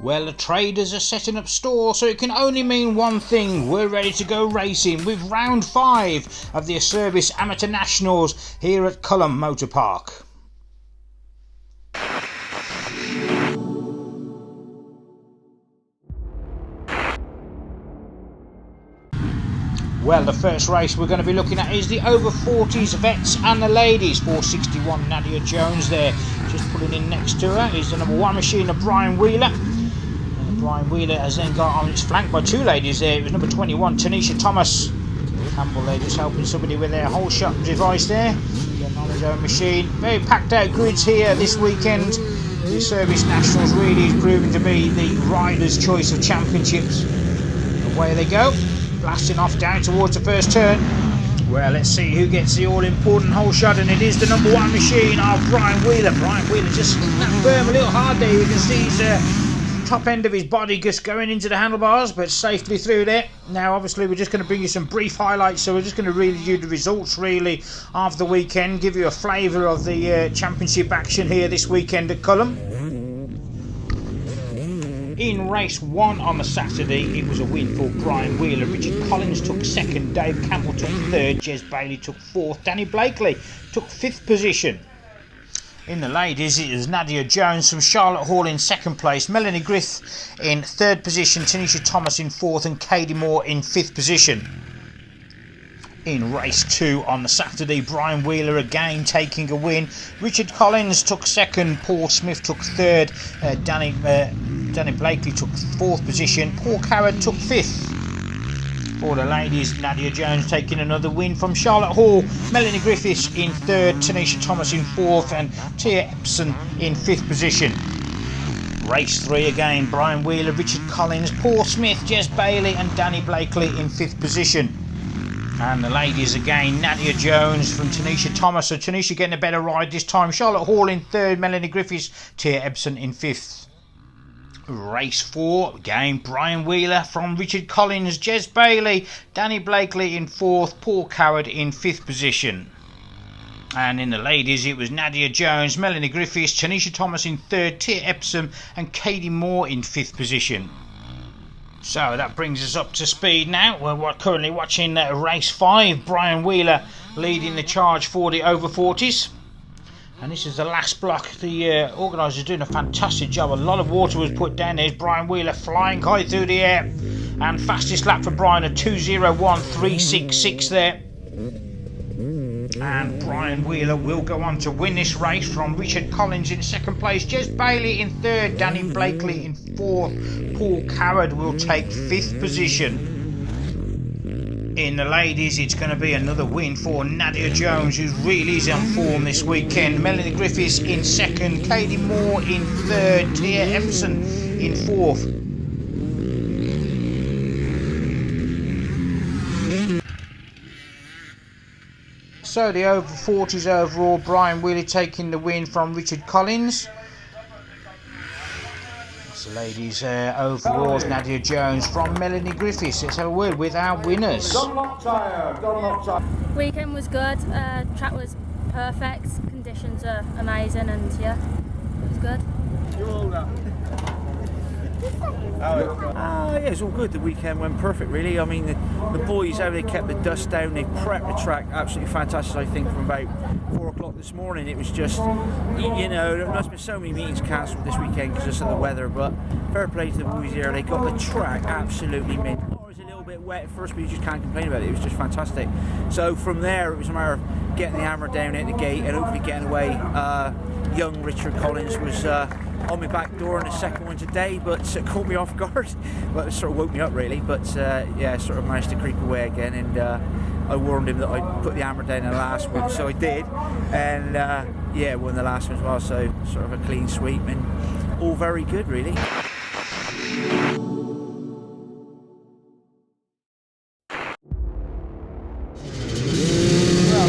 Well, the traders are setting up store, so it can only mean one thing. We're ready to go racing with round 5 of the Acerbis Amateur Nationals here at Culham Motor Park. Well, the first race we're going to be looking at is the over 40s vets and the ladies. 461 Nadia Jones there, just pulling in next to her is the number 1 machine of Brian Wheeler. And Brian Wheeler has then got on its flank by 2 ladies there. It was number 21 Tanisha Thomas. Campbell there just helping somebody with their whole shot device there, getting on his own machine. Very packed out grids here this weekend. The Acerbis Nationals really is proving to be the rider's choice of championships. Away they go, blasting off down towards the first turn. Well, let's see who gets the all-important whole shot, and it is the number 1 machine of Brian Wheeler. Brian Wheeler just that firm a little hard there. You can see his top end of his body just going into the handlebars, but safely through there. Now, obviously, we're just going to bring you some brief highlights, so we're just going to read you the results, really, of the weekend, give you a flavour of the championship action here this weekend at Culham. In race 1 on the Saturday, it was a win for Brian Wheeler. Richard Collins took 2nd, Dave Campbell took 3rd, Jez Bailey took 4th, Danny Blakely took 5th position. In the ladies, it was Nadia Jones from Charlotte Hall in 2nd place, Melanie Griff in 3rd position, Tanisha Thomas in 4th and Katie Moore in 5th position. In race 2 on the Saturday, Brian Wheeler again taking a win. Richard Collins took 2nd, Paul Smith took 3rd, Danny Blakely took 4th position, Paul Carrad took 5th. For the ladies, Nadia Jones taking another win from Charlotte Hall, Melanie Griffiths in 3rd, Tanisha Thomas in 4th and Tia Epson in 5th position. Race 3 again, Brian Wheeler, Richard Collins, Paul Smith, Jez Bailey and Danny Blakely in 5th position. And the ladies again, Nadia Jones from Tanisha Thomas, so Tanisha getting a better ride this time, Charlotte Hall in 3rd, Melanie Griffiths, Tia Epson in 5th. Race 4 again, Brian Wheeler from Richard Collins, Jez Bailey, Danny Blakely in 4th, Paul Coward in 5th position. And in the ladies, it was Nadia Jones, Melanie Griffiths, Tanisha Thomas in 3rd, Tia Epsom and Katie Moore in 5th position. So that brings us up to speed now. We're currently watching race 5, Brian Wheeler leading the charge for the over 40s. And this is the last block. The organisers are doing a fantastic job. A lot of water was put down. There's Brian Wheeler flying high through the air. And fastest lap for Brian, a 2:01.366 there. And Brian Wheeler will go on to win this race from Richard Collins in 2nd place, Jez Bailey in 3rd, Danny Blakely in 4th, Paul Carrad will take 5th position. In the ladies, it's going to be another win for Nadia Jones, who really is on form this weekend. Melanie Griffiths in 2nd, Katie Moore in 3rd, Tia Epson in 4th. So the over 40s overall, Brian Wheeler taking the win from Richard Collins. The ladies overall, Nadia Jones from Melanie Griffiths. Let's have a word with our winners. Weekend was good, track was perfect, conditions are amazing, and yeah, it was good. You're all up. Yeah, it's all good. The weekend went perfect, really. I mean, the boys, how they kept the dust down, they prepped the track absolutely fantastic. I think from about 4 o'clock this morning, it was just, you know, there must have been so many meetings cancelled this weekend because of the weather, but fair play to the boys here. They got the track absolutely mint. It was a little bit wet at first, but you just can't complain about it. It was just fantastic. So from there, it was a matter of getting the hammer down at the gate and hopefully getting away. Young Richard Collins was on my back door in the second one today, but it caught me off guard. But it sort of woke me up, really. But yeah, sort of managed to creep away again, and I warned him that I'd put the hammer down in the last one, so I did. And yeah, won the last one as well, so sort of a clean sweep, and all very good, really.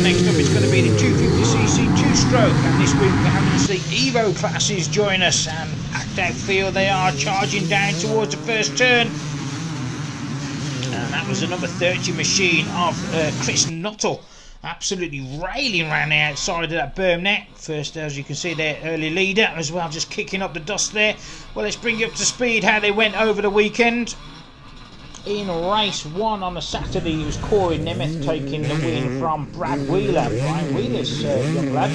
Next up it's going to be the 250cc 2-stroke, and this week we're having the Evo classes join us, and packed out field they are, charging down towards the first turn. And that was the number 30 machine of Chris Nuttall, absolutely railing around the outside of that berm net. First, as you can see, their early leader as well, just kicking up the dust there. Well, let's bring you up to speed how they went over the weekend. In race 1 on the Saturday, it was Corey Nemeth taking the win from Brad Wheeler. Brian Wheeler's young lad.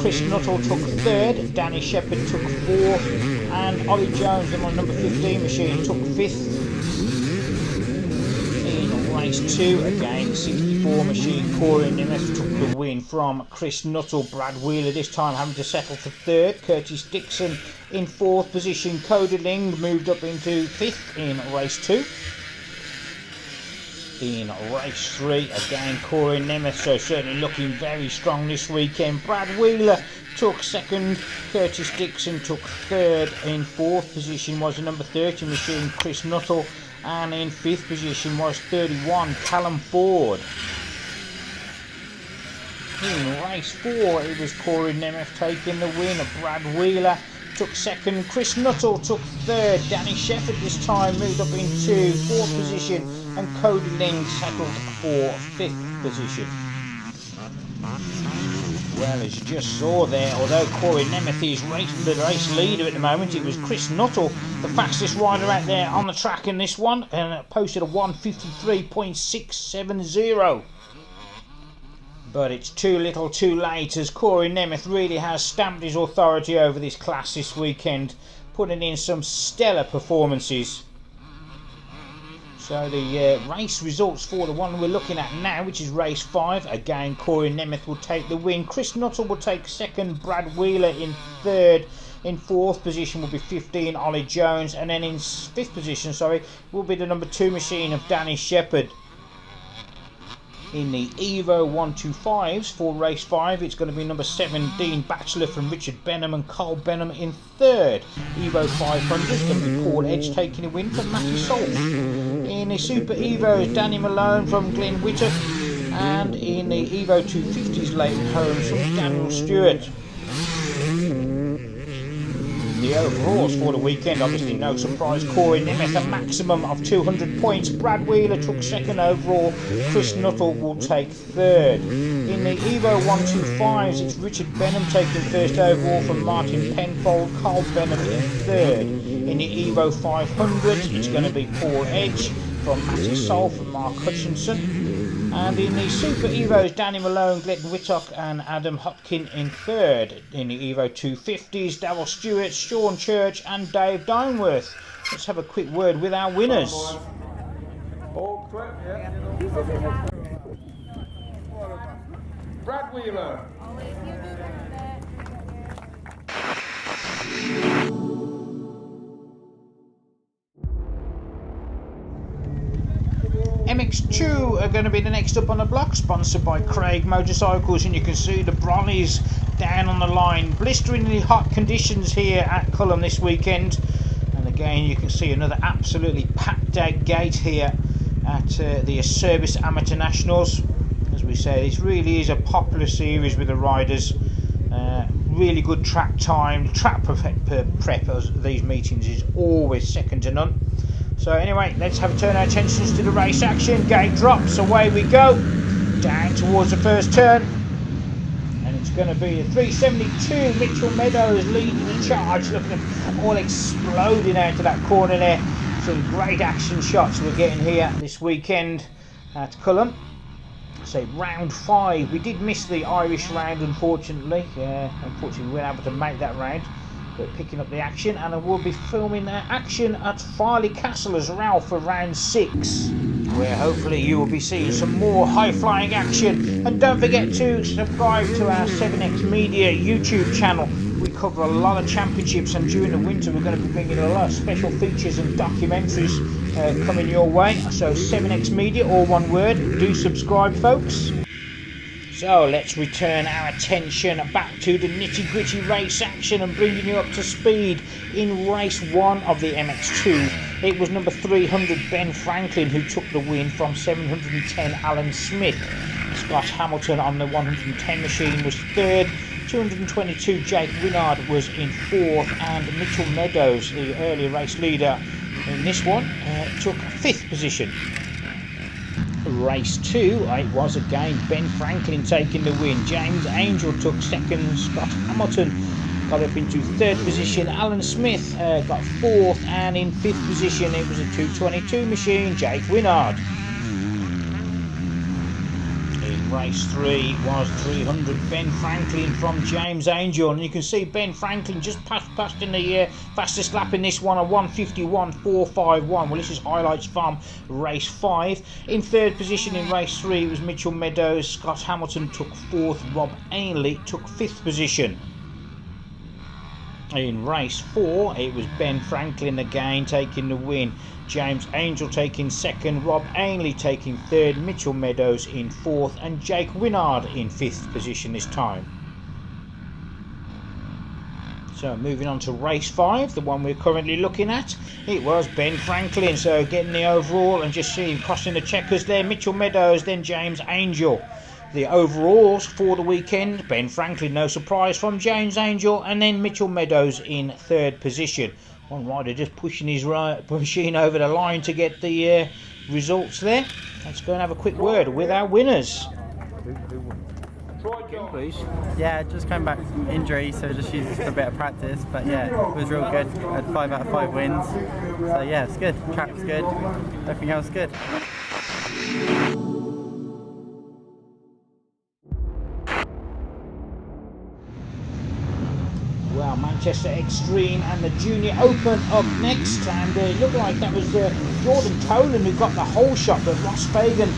Chris Nuttall took 3rd, Danny Shepherd took 4th, and Ollie Jones, on number 15 machine, took 5th. In race 2, again 64 machine, Corey Nemeth took the win from Chris Nuttall. Brad Wheeler this time having to settle for 3rd. Curtis Dixon in 4th position. Cody Ling moved up into 5th in race 2. In race 3, again Corey Nemeth, so certainly looking very strong this weekend. Brad Wheeler took 2nd, Curtis Dixon took 3rd. In 4th position was the number 30 machine, Chris Nuttall, and in 5th position was 31, Callum Ford. In race 4, it was Corey Nemeth taking the win. Brad Wheeler took 2nd, Chris Nuttall took 3rd, Danny Shepherd this time moved up into 4th position, and Cody Ling settled for 5th position. Well, as you just saw there, although Corey Nemeth is the race leader at the moment, it was Chris Nuttall, the fastest rider out there on the track in this one, and posted a 1:53.670. But it's too little too late, as Corey Nemeth really has stamped his authority over this class this weekend, putting in some stellar performances. So the race results for the one we're looking at now, which is race 5. Again, Corey Nemeth will take the win. Chris Nuttall will take 2nd, Brad Wheeler in 3rd. In 4th position will be 15, Ollie Jones, and then in 5th position, will be the number 2 machine of Danny Shepherd. In the Evo 125s for race 5, it's going to be number 7, Dean Batchelor from Richard Benham, and Carl Benham in 3rd. Evo 500 is going to be Paul Edge taking a win from Matty Solf. In the Super Evos, Danny Malone from Glenn Whittock, and in the Evo 250s, Leighton Holmes from Daniel Stewart. The overalls for the weekend, obviously no surprise, Corey Nemeth a maximum of 200 points. Brad Wheeler took 2nd overall. Chris Nuttall will take 3rd. In the Evo 125s, it's Richard Benham taking 1st overall from Martin Penfold. Carl Benham in 3rd. In the Evo 500, it's going to be Paul Edge from Matty Solf and Mark Hutchinson. And in the Super Evos, Danny Malone, Glenn Whittock and Adam Hopkin in 3rd. In the Evo 250s, Darryl Stewart, Sean Church and Dave Dineworth. Let's have a quick word with our winners. Brad Wheeler. MX2 are going to be the next up on the block, sponsored by Craig Motorcycles, and you can see the Bronnies down on the line. Blisteringly hot conditions here at Culham this weekend, and again you can see another absolutely packed out gate here at the Acerbis Amateur Nationals. As we say, this really is a popular series with the riders. Really good track time. Track prep of these meetings is always second to none. So anyway, let's turn our attentions to the race action. Gate drops, away we go. Down towards the first turn. And it's going to be a 372. Mitchell Meadows leading the charge. Look at them all exploding out of that corner there. Some great action shots we're getting here this weekend at Culham. So round 5. We did miss the Irish round, unfortunately. Unfortunately we weren't able to make that round. But picking up the action, and I will be filming action at Farley Castle as well for round 6, where hopefully you will be seeing some more high-flying action. And don't forget to subscribe to our 7X Media YouTube channel. We cover a lot of championships, and during the winter we're going to be bringing a lot of special features and documentaries coming your way. So 7X Media, all one word. Do subscribe, folks. So let's return our attention back to the nitty-gritty race action and bringing you up to speed in race 1 of the MX2. It was number 300 Ben Franklin who took the win from 710 Alan Smith. Scott Hamilton on the 110 machine was 3rd. 222 Jake Winard was in 4th, and Mitchell Meadows, the earlier race leader in this one, took 5th position. race 2, it was again Ben Franklin taking the win. James Angel took second. Scott Hamilton got up into third position. Alan Smith got fourth, and in fifth position it was a 222 machine, Jake Winard. In race 3 was 300 Ben Franklin from James Angel, and you can see Ben Franklin just passed in the fastest lap in this one, a 1:51.451. Well, this is highlights from race 5. In third position in race 3 it was Mitchell Meadows. Scott Hamilton took fourth. Rob Ainley took fifth position. In race 4 it was Ben Franklin again taking the win. James Angel taking second, Rob Ainley taking third, Mitchell Meadows in fourth, and Jake Winard in fifth position this time. So moving on to race 5, the one we're currently looking at, it was Ben Franklin, so getting the overall, and just see him crossing the checkers there, Mitchell Meadows, then James Angel. The overalls for the weekend, Ben Franklin, no surprise, from James Angel, and then Mitchell Meadows in third position. One rider just pushing his machine over the line to get the results there. Let's go and have a quick word with our winners. Please. Yeah, just came back from injury, so just used it for a bit of practice. But yeah, it was real good. I had 5 out of 5 wins. So yeah, it's good. Track was good. Everything else good. Well, Manchester Extreme and the Junior Open up next, and it looked like that was Jordan Tolan who got the whole shot, but Ross Fagan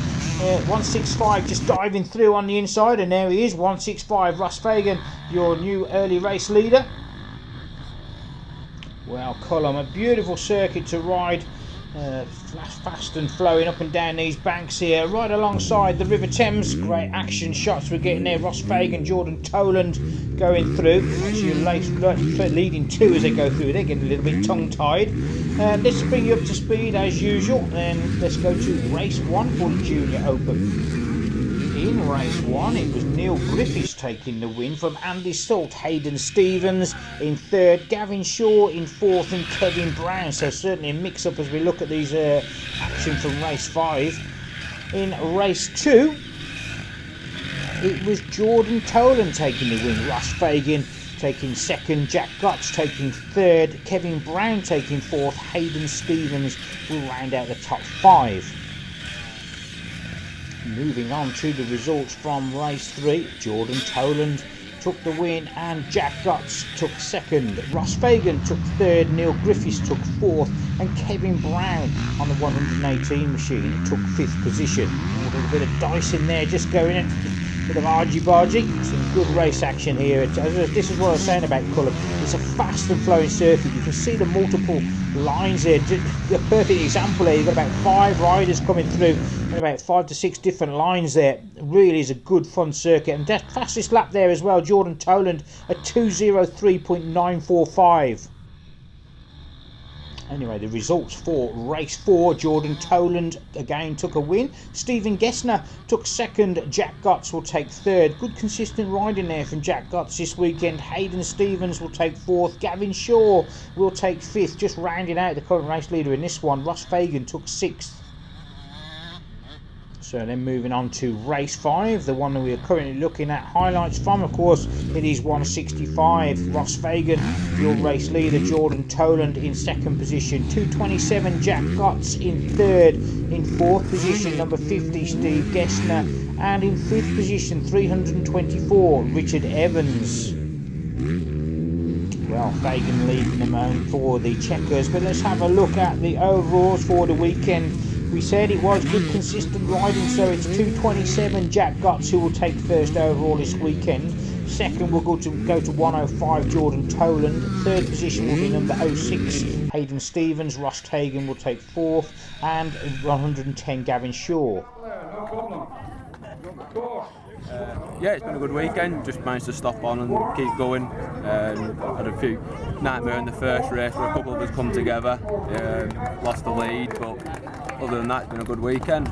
165 just diving through on the inside, and there he is, 165. Ross Fagan, your new early race leader. Well, Cullum, a beautiful circuit to ride, fast and flowing up and down these banks here, right alongside the River Thames. Great action shots we're getting there. Ross Fagan, Jordan Toland going through. Actually, leading 2 as they go through. They're getting a little bit tongue-tied. Let's bring you up to speed as usual, and let's go to race 1 for the Junior Open. In race 1 it was Neil Griffiths taking the win from Andy Salt. Hayden Stevens in third, Gavin Shaw in fourth, and Kevin Brown. So certainly a mix-up as we look at these action from race 5. In race 2 it was Jordan Tolan taking the win. Ross Fagan taking second, Jack Gotts taking third, Kevin Brown taking fourth, Hayden Stevens will round out the top 5. Moving on to the results from race 3, Jordan Toland took the win and Jack Gotts took second. Ross Fagan took third, Neil Griffiths took fourth, and Kevin Brown on the 118 machine took fifth position. A little bit of dice in there just going in. Bit of argy-bargy, some good race action here. This is what I was saying about Cullum. It's a fast and flowing circuit. You can see the multiple lines there. A perfect example there. You've got about 5 riders coming through and about 5 to 6 different lines there. It really is a good fun circuit. And that fastest lap there as well, Jordan Toland at 2:03.945. Anyway, the results for race 4, Jordan Toland again took a win. Stephen Gessner took second, Jack Gotts will take third. Good consistent riding there from Jack Gotts this weekend. Hayden Stevens will take fourth, Gavin Shaw will take fifth. Just rounding out the current race leader in this one, Ross Fagan took sixth. So then moving on to race 5, the one that we are currently looking at highlights from, of course, it is 165. Ross Fagan, your race leader, Jordan Toland in second position, 227 Jack Gotts in third, in fourth position number 50 Steve Gessner, and in fifth position 324 Richard Evans. Well, Fagan leading them on for the checkers, but let's have a look at the overalls for the weekend. We said it was good consistent riding, so it's 227 Jack Gotts who will take first overall this weekend. Second will go to 105 Jordan Toland. Third position will be number 06 Hayden Stevens. Ross Fagan will take fourth, and 110 Gavin Shaw. Yeah, it's been a good weekend. Just managed to stop on and keep going. Had a few nightmare in the first race where a couple of us come together. Lost the lead, but other than that, it's been a good weekend.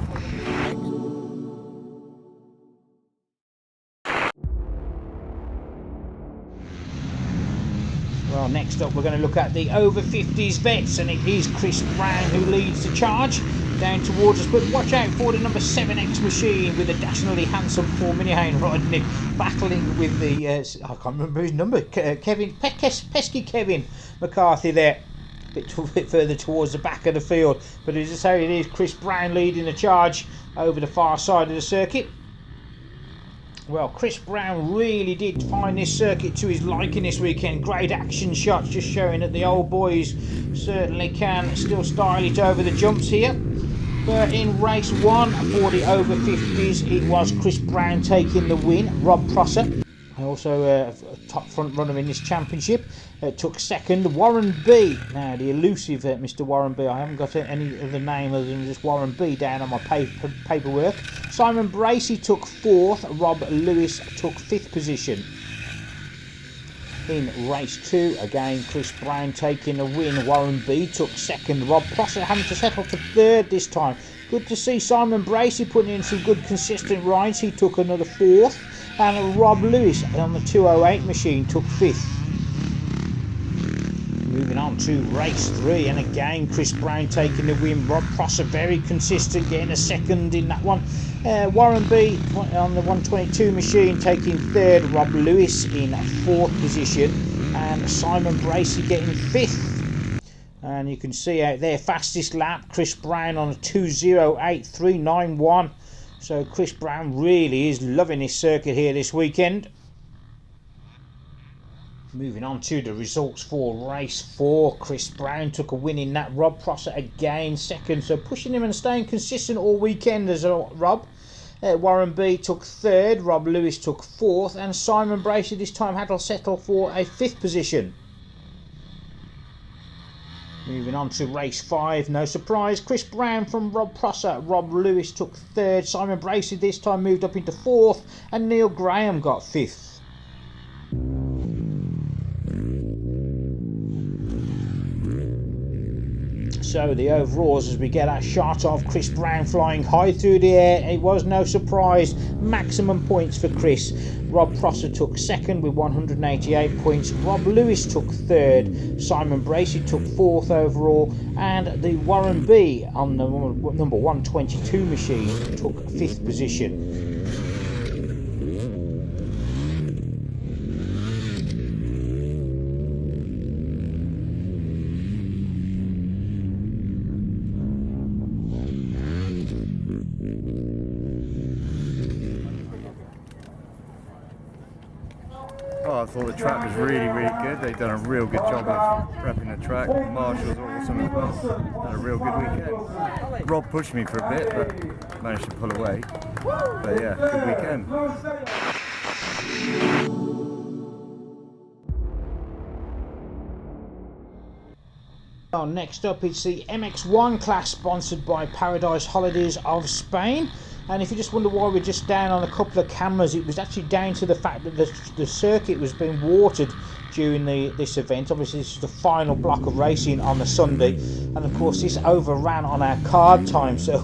Well, next up we're going to look at the over 50s vets, and it is Chris Brown who leads the charge. down towards us, but watch out for the number 7X machine with a dashingly handsome Paul Minihane riding it, battling with the I can't remember his number, pesky Kevin McCarthy there, a bit further towards the back of the field. But as I say, it is Chris Brown leading the charge over the far side of the circuit. Well, Chris Brown really did find this circuit to his liking this weekend. Great action shots, just showing that the old boys certainly can still style it over the jumps here. But in race 1 for the over 50s, it was Chris Brown taking the win. Rob Prosser, also a top front runner in this championship, took second. Warren B, now the elusive Mr. Warren B, I haven't got any other name other than just Warren B down on my paperwork. Simon Bracey took 4th, Rob Lewis took 5th position. In race 2, again Chris Brown taking the win, Warren B took 2nd, Rob Prosser having to settle for 3rd this time. Good to see Simon Bracey putting in some good consistent rides, he took another 4th, and Rob Lewis on the 208 machine took 5th. Moving on to race 3, and again Chris Brown taking the win, Rob Prosser very consistent, getting a 2nd in that one. Warren B on the 122 machine taking 3rd, Rob Lewis in 4th position, and Simon Bracey getting 5th. And you can see out there, fastest lap, Chris Brown on a 2:08.391. So Chris Brown really is loving his circuit here this weekend. Moving on to the results for race 4, Chris Brown took a win in that. Rob Prosser again 2nd, so pushing him and staying consistent all weekend as Rob. Warren B took 3rd, Rob Lewis took 4th, and Simon Bracey this time had to settle for a 5th position. Moving on to race 5, no surprise, Chris Brown from Rob Prosser, Rob Lewis took 3rd, Simon Bracey this time moved up into 4th, and Neil Graham got 5th. So the overalls, as we get that shot of Chris Brown flying high through the air, it was no surprise, maximum points for Chris. Rob Prosser took 2nd with 188 points, Rob Lewis took 3rd, Simon Bracey took 4th overall, and the Warren B on the number 122 machine took 5th position. Oh, I thought the track was really, really good. They've done a real good job of prepping the track. Marshall's awesome as well. Had a real good weekend. Rob pushed me for a bit, but managed to pull away. But yeah, good weekend. Well, next up it's the MX1 class, sponsored by Paradise Holidays of Spain. And if you just wonder why we're just down on a couple of cameras, it was actually down to the fact that the circuit was being watered during this event. Obviously this is the final block of racing on the Sunday, and of course this overran on our card time, so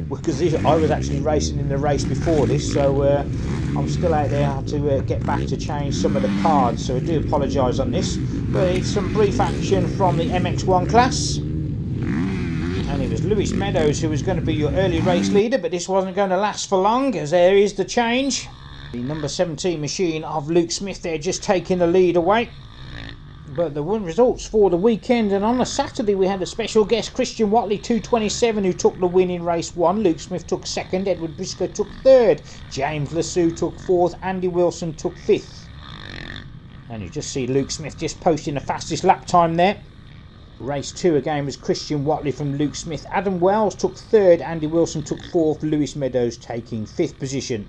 because I was actually racing in the race before this, so I'm still out there. I have to get back to change some of the cards, so I do apologise on this, but it's some brief action from the MX1 class. And it was Lewis Meadows who was going to be your early race leader, but this wasn't going to last for long, as there is the change. The number 17 machine of Luke Smith there just taking the lead away. But the results for the weekend, and on the Saturday we had a special guest, Christian Watley 227, who took the win in race 1. Luke Smith took 2nd, Edward Briscoe took 3rd, James Lassou took 4th, Andy Wilson took 5th. And you just see Luke Smith just posting the fastest lap time there. Race 2 again was Christian Watley from Luke Smith. Adam Wells took 3rd, Andy Wilson took 4th, Lewis Meadows taking 5th position.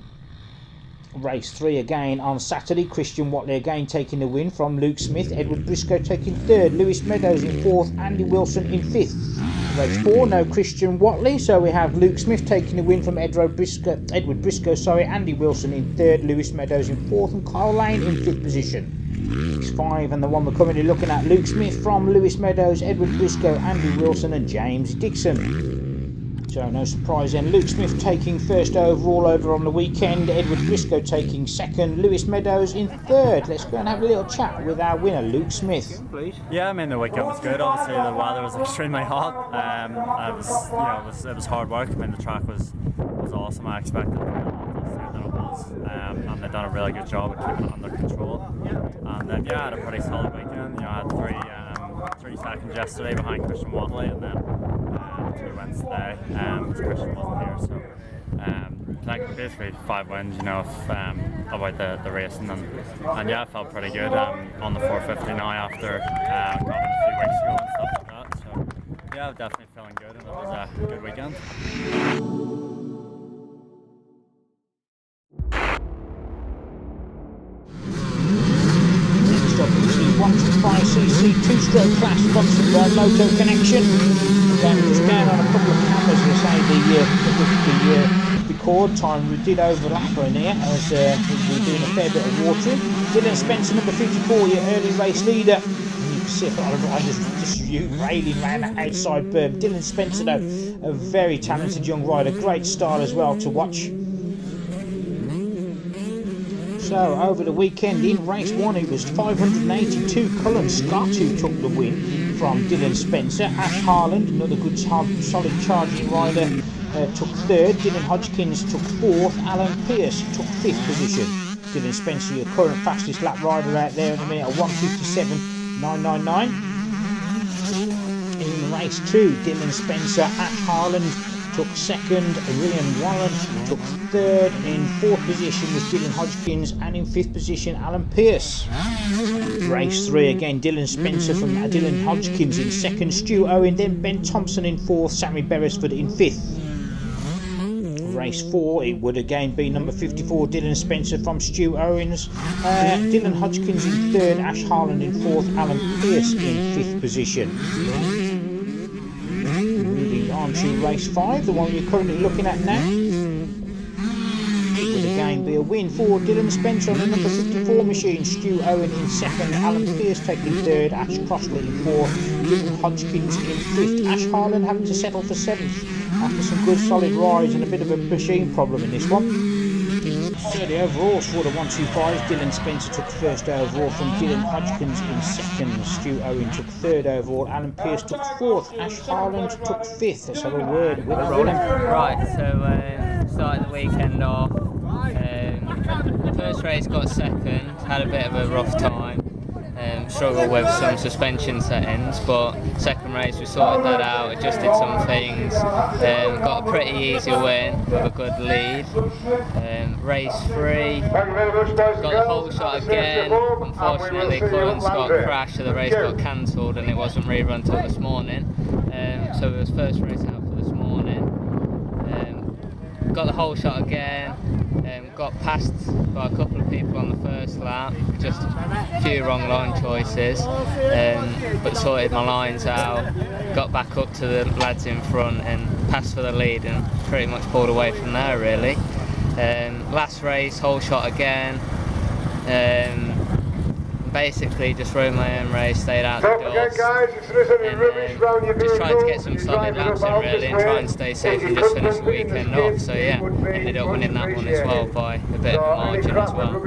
Race 3 again on Saturday, Christian Watley again taking the win from Luke Smith, Edward Briscoe taking 3rd, Lewis Meadows in 4th, Andy Wilson in 5th. Race 4, no Christian Watley, so we have Luke Smith taking the win from Edward Briscoe, Andy Wilson in 3rd, Lewis Meadows in 4th, and Kyle Lane in 5th position. Race 5, and the one we're currently looking at, Luke Smith from Lewis Meadows, Edward Briscoe, Andy Wilson and James Dixon. So no surprise then. Luke Smith taking first overall over on the weekend. Edward Briscoe taking second. Lewis Meadows in third. Let's go and have a little chat with our winner, Luke Smith. Please. Yeah, I mean the weekend was good. Obviously the weather was extremely hot. It was hard work. I mean the track was awesome. I expected it to be a lot closer than it was, and they've done a really good job of keeping it under control. And then I had a pretty solid weekend. I had 3 seconds yesterday behind Christian Watley, and then 2 wins today. Because Christian wasn't here, so like basically 5 wins. About the racing, and I felt pretty good on the 450 now after got it a few weeks ago and stuff like that. So I'm definitely feeling good, and it was a good weekend. Next up is the 125cc 2-stroke class sponsored by Moto Connection. Again, just down on a couple of cameras, we say the record time we did overlap in here as we were doing a fair bit of watering. Dylan Spencer, number 54, your early race leader. And you can see a lot of riders just railing around that outside berm. Dylan Spencer, though, a very talented young rider, great style as well to watch. So over the weekend in race 1 it was 582. Cullen Scott who took the win from Dylan Spencer. Ash Harland, another good solid charging rider, took 3rd. Dylan Hodgkins took 4th. Alan Pearce took 5th position. Dylan Spencer, your current fastest lap rider out there in a minute, at 1:57.999. In race 2, Dylan Spencer, Ash Harland took 2nd, Ryan Warren took 3rd, in 4th position was Dylan Hodgkins, and in 5th position Alan Pearce. Race 3 again, Dylan Spencer from Dylan Hodgkins in 2nd, Stu Owen, then Ben Thompson in 4th, Sammy Beresford in 5th. Race 4 it would again be number 54 Dylan Spencer from Stu Owens, Dylan Hodgkins in 3rd, Ash Harland in 4th, Alan Pearce in 5th position. Moving on to race 5, the one you're currently looking at now. It would again be a win for Dylan Spencer on the number 54 machine. Stu Owen in 2nd, Alan Pearce taking 3rd, Ash Crossley in 4th, Dylan Hodgkins in 5th. Ash Harland having to settle for 7th after some good solid rides and a bit of a machine problem in this one. So the overalls for the 125, Dylan Spencer took 1st overall from Dylan Hodgkins in 2nd, Stu Owen took 3rd overall, Alan Pearce took 4th, Ash Harland took 5th. Let's have a word with Roland. Right, so started the weekend off. First race got 2nd, had a bit of a rough time. Struggled with some suspension settings, but 2nd race we sorted that out, adjusted some things, got a pretty easy win with a good lead. Race 3, got the whole shot again. Unfortunately, Cullen Scott crashed, so the race got cancelled and it wasn't rerun till this morning. So it was first race out for this morning. Got the whole shot again. Got passed by a couple of people on the first lap, just a few wrong line choices, but sorted my lines out, got back up to the lads in front and passed for the lead and pretty much pulled away from there really. Last race, whole shot again, basically just rode my own race, stayed out the doors, and just tried to get some solid laps in really and try and stay safe and just finish the weekend off. So yeah, ended up winning that one as well by a bit of a margin as well.